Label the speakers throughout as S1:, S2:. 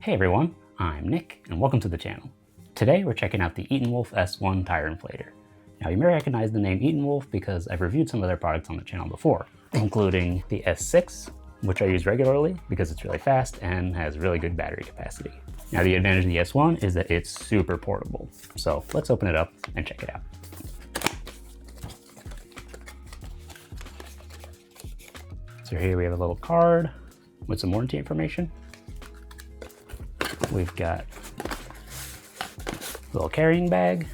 S1: Hey everyone, I'm Nick and welcome to the channel. Today we're checking out the ETENWOLF S1 tire inflator. Now you may recognize the name ETENWOLF because I've reviewed some of their products on the channel before, including the S6, which I use regularly because it's really fast and has really good battery capacity. Now the advantage of the S1 is that it's super portable. So let's open it up and check it out. So here we have a little card with some warranty information. We've got a little carrying bag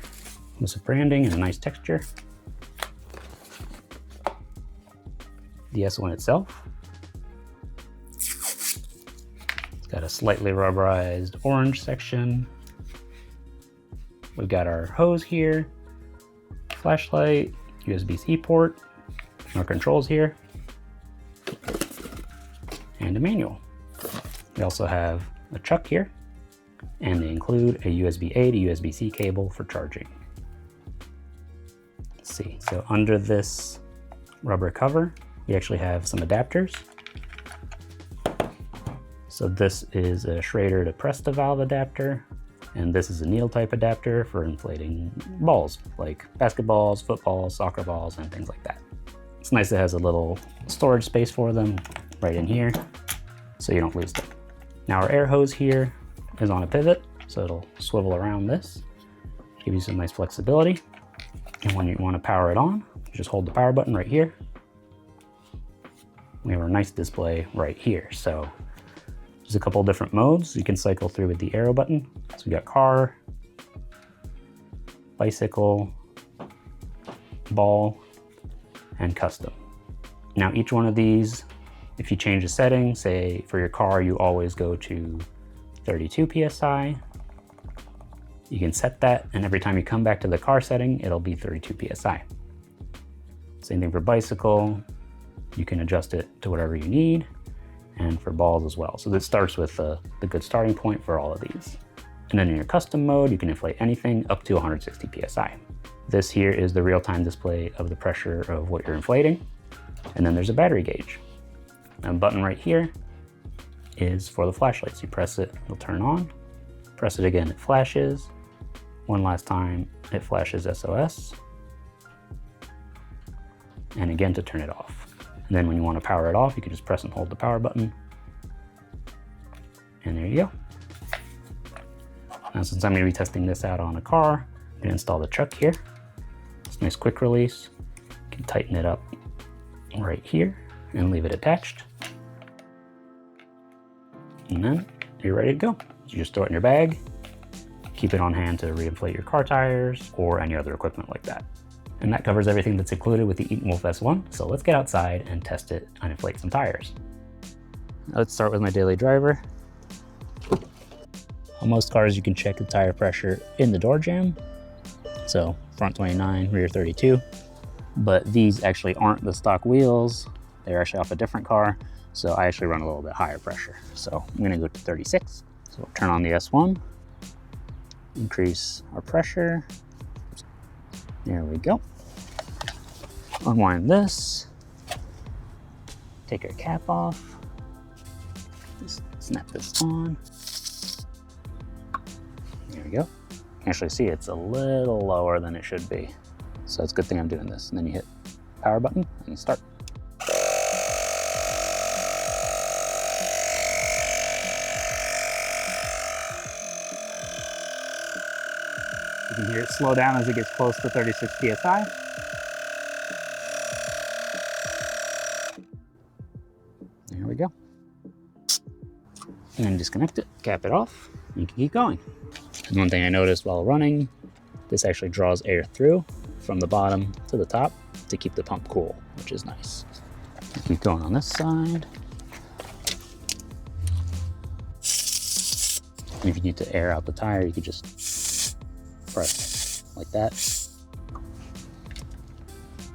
S1: with some branding and a nice texture. The S1 itself. It's got a slightly rubberized orange section. We've got our hose here, flashlight, USB-C port, our controls here, and a manual. We also have a chuck here, and they include a USB-A to USB-C cable for charging. Let's see, so under this rubber cover, we actually have some adapters. So this is a Schrader to press the valve adapter, and this is a needle type adapter for inflating balls, like basketballs, footballs, soccer balls, and things like that. It's nice it has a little storage space for them right in here, so you don't lose them. Now our air hose here is on a pivot, so it'll swivel around this, give you some nice flexibility. And when you want to power it on, you just hold the power button right here. We have our nice display right here. So there's a couple different modes you can cycle through with the arrow button. So we got car, bicycle, ball, and custom. Now each one of these, if you change a setting, say for your car, you always go to 32 PSI. You can set that, and every time you come back to the car setting, it'll be 32 PSI. Same thing for bicycle. You can adjust it to whatever you need, and for balls as well. So this starts with the good starting point for all of these. And then in your custom mode, you can inflate anything up to 160 PSI. This here is the real-time display of the pressure of what you're inflating. And then there's a battery gauge. A button right here is for the flashlight. So you press it, it'll turn on. Press it again, it flashes. One last time, it flashes SOS. And again to turn it off. And then when you want to power it off, you can just press and hold the power button. And there you go. Now since I'm going to be testing this out on a car, I'm going to install the chuck here. It's a nice quick release. You can tighten it up right here and leave it attached. And then you're ready to go. You just throw it in your bag, keep it on hand to reinflate your car tires or any other equipment like that. And that covers everything that's included with the ETENWOLF S1. So let's get outside and test it and inflate some tires. Let's start with my daily driver. On most cars, you can check the tire pressure in the door jamb. So front 29, rear 32. But these actually aren't the stock wheels. They're actually off a different car. So I actually run a little bit higher pressure. So I'm gonna go to 36. So we'll turn on the S1, increase our pressure. There we go. Unwind this, take our cap off, just snap this on. There we go. You can actually see it's a little lower than it should be. So it's a good thing I'm doing this. And then you hit power button and start. You can hear it slow down as it gets close to 36 PSI. There we go. And then disconnect it, cap it off, and you can keep going. And one thing I noticed while running, this actually draws air through from the bottom to the top to keep the pump cool, which is nice. Keep going on this side. And if you need to air out the tire, you could just press like that.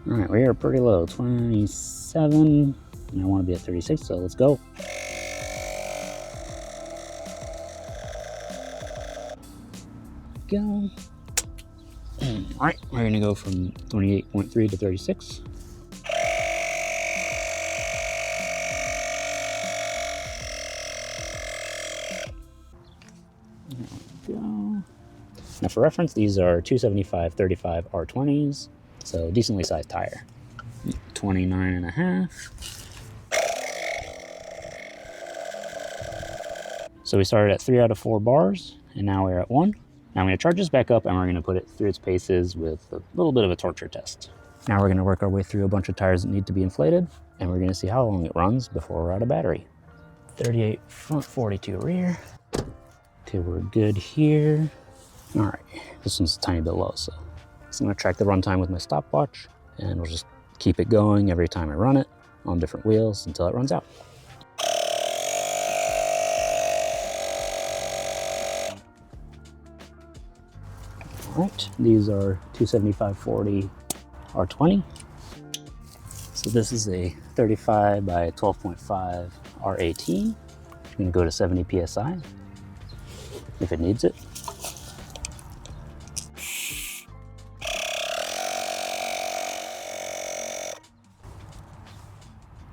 S1: All right, we are pretty low, 27, and I want to be at 36, so let's go. Go. All right, we're gonna go from 28.3 to 36. There we go. Now for reference, these are 275/35 R20s, so decently sized tire. 29.5. So we started at 3 out of 4 bars, and now we're at 1. Now I'm going to charge this back up, and we're going to put it through its paces with a little bit of a torture test. Now we're going to work our way through a bunch of tires that need to be inflated, and we're going to see how long it runs before we're out of battery. 38 front, 42 rear. Okay, we're good here. All right, this one's a tiny bit low, so I'm going to track the runtime with my stopwatch, and we'll just keep it going every time I run it on different wheels until it runs out. All right, these are 275/40 R20. So this is a 35 by 12.5 R18. I'm going to go to 70 PSI if it needs it.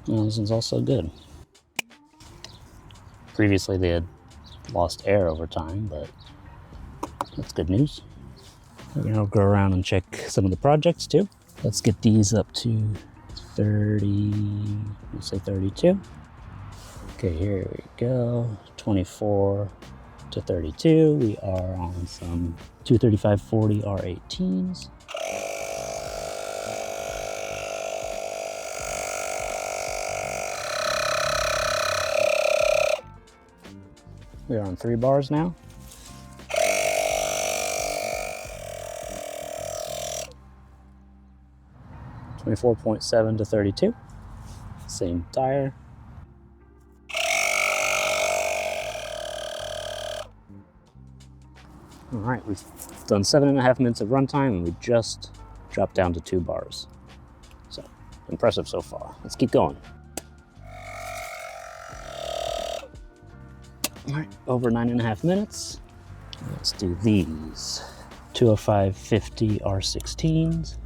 S1: Well, this one's also good. Previously they had lost air over time, but that's good news. We're gonna go around and check some of the projects too. Let's get these up to 30, let's say 32. Okay, here we go, 24 to 32. We are on some 235/40 R18s. We're on 3 bars now. .7 to 32. Same tire. All right, we've done 7.5 minutes of runtime, and we just dropped down to 2 bars. So impressive so far. Let's keep going. All right, over 9.5 minutes. Let's do these 205/50 R16s.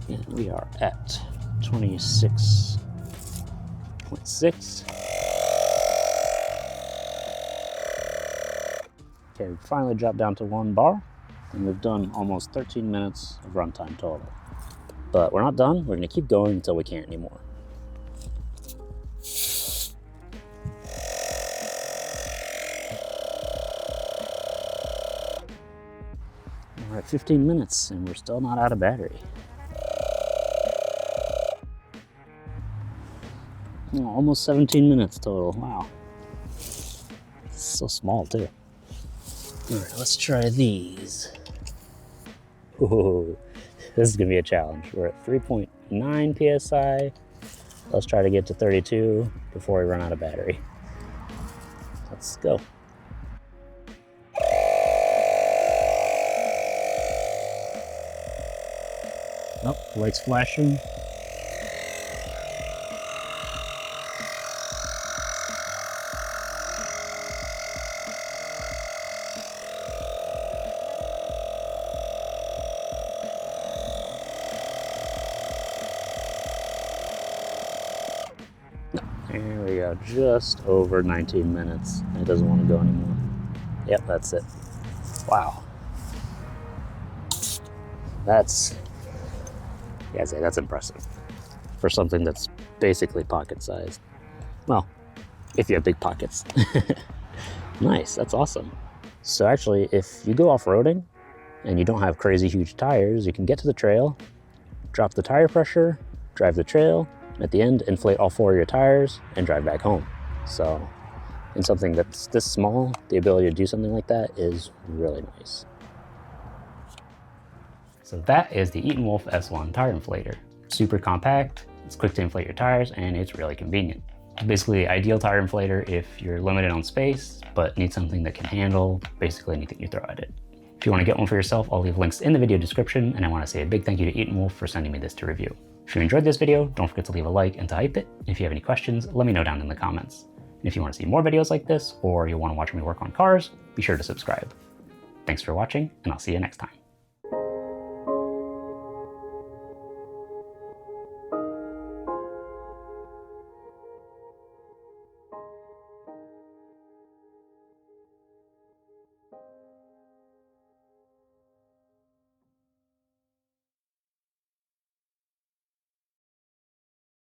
S1: And we are at 26.6. Okay, we finally dropped down to 1 bar, and we've done almost 13 minutes of runtime total. But we're not done. We're going to keep going until we can't anymore. We're at 15 minutes, and we're still not out of battery. Oh, almost 17 minutes total. Wow. It's so small, too. All right, let's try these. Ooh, this is going to be a challenge. We're at 3.9 PSI. Let's try to get to 32 before we run out of battery. Let's go. Oh, light's flashing. There we go, just over 19 minutes. It doesn't want to go anymore. Yep, that's it. Wow. That's impressive for something that's basically pocket sized. Well, if you have big pockets. Nice, that's awesome. So actually, if you go off-roading and you don't have crazy huge tires, you can get to the trail, drop the tire pressure, drive the trail, at the end, inflate all 4 of your tires and drive back home. So in something that's this small, the ability to do something like that is really nice. So that is the ETENWOLF S1 tire inflator. Super compact, it's quick to inflate your tires, and it's really convenient. It's basically the ideal tire inflator if you're limited on space, but need something that can handle basically anything you throw at it. If you want to get one for yourself, I'll leave links in the video description, and I want to say a big thank you to ETENWOLF for sending me this to review. If you enjoyed this video, don't forget to leave a like and to hype it. If you have any questions, let me know down in the comments. And if you want to see more videos like this, or you want to watch me work on cars, be sure to subscribe. Thanks for watching, and I'll see you next time.